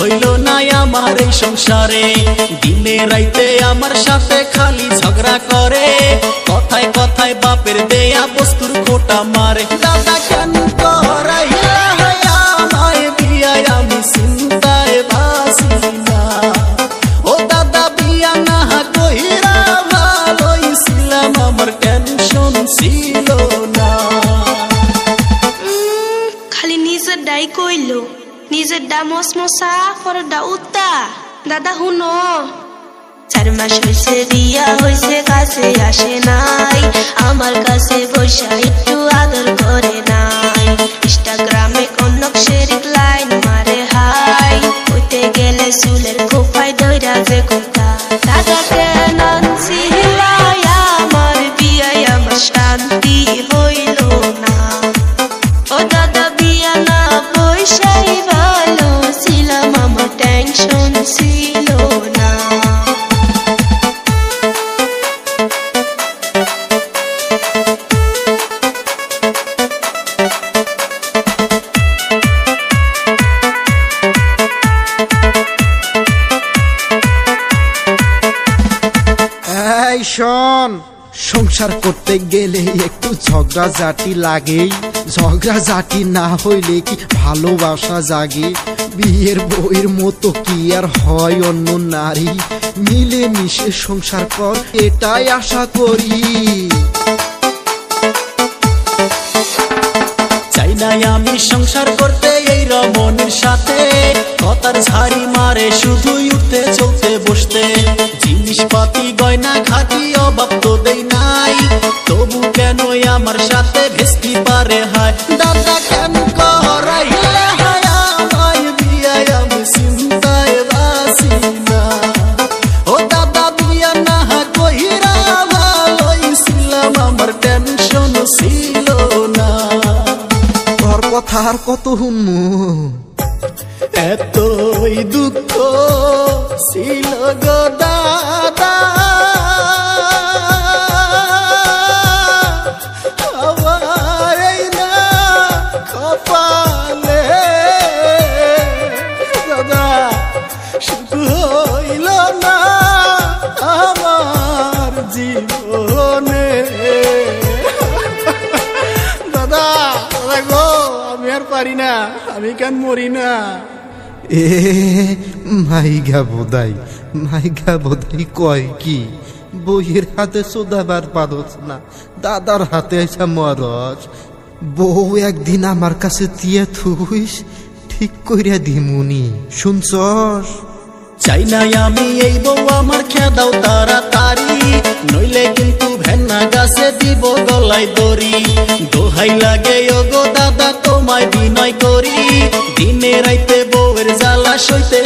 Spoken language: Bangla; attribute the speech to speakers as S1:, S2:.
S1: হইল না আমার এই সংসারে। দিনে রাইতে আমার সাথে খালি ঝগড়া করে, কথায় কথায় বাপের দেয়া বস্তুর খোটা মারে। দাদা কেন করাইলা আমায় বিয়া, আমি চিন্তায় বাঁচি না। ও দাদা বিয়া না কইরা ভালোই ছিলাম, আমার টেনশন ছিল না।
S2: খালি নিজের ডাই কইলো, নিজের ডা মসমসা পরে ডা উত্তা। দাদা হুনো, 4 মাস হইছে বিয়া হইছে, কাছে আসে নাই, আমার কাছে বৈশা একটু আদর করে নাই। ইনস্টাগ্রামে কনক শেরিক লাইন মারে হাই, হইতে গেলে চুলের খোপায় ধইরা যে কোথা। দাদা কেন ছিলাই আমার বিয়ায়, আমার শান্তি হইল না। ও দাদা বিয়া না বৈশাই ভালো ছিলাম, আমার টেনশন ছিল না।
S3: শোন, সংসার করতে গেলে একটু ঝগড়াঝাটি লাগেই। ঝগড়াঝাটি না হইলে কি ভালোবাসা জাগে? বিয়ের বউয়ের মতো কি আর হয় অন্য নারী? মিলে মিশে সংসার কর, এটাই আশা করি।
S1: চাই নাই আমি সংসার করতে এই রমণীর সাথে, কথার ঝাড়ি মারে শুধুই উঠতে চলতে বসতে। জিনিসপাতি গয়না খাটি অভাব তো দেই নাই, তবু কেন আমার সাথে ভেস্তি পারে হায়। দাদা কেন করাইলা আমায় বিয়া, আমি চিন্তায় বাঁচি না। ও দাদা বিয়া না কইরা ভালোই ছিলাম, আমার টেনশন ছিল না।
S3: তোর কথা আর কত হুনমু?
S1: এতই দুঃখ ছিল গো দাদা, আমার এই না কপালে। দাদা সুখ হইল না আমার জীবনে। দাদা গো, আমি আর পারি না, আমি কেন মরি না।
S3: এ মাইগা বোধাই কয় কি? বইয়ের হাতে সোদাবার পারস না, দাদার হাতে আইসা মরস। বউ একদিন আমার কাছে দিয়ে থুইস, ঠিক কইরা দিমুনি, শুনছস?
S1: চাই নাই আমি এই বউ আমার খেদাও তাড়াতাড়ি, নইলে কিন্তু ভেন্না গাছে দিব গলায় দড়ি। দোহাই লাগে ওগো দাদা তোমায় বিনয় করি, দিনে রাইতে বউয়ের জ্বালা সইতে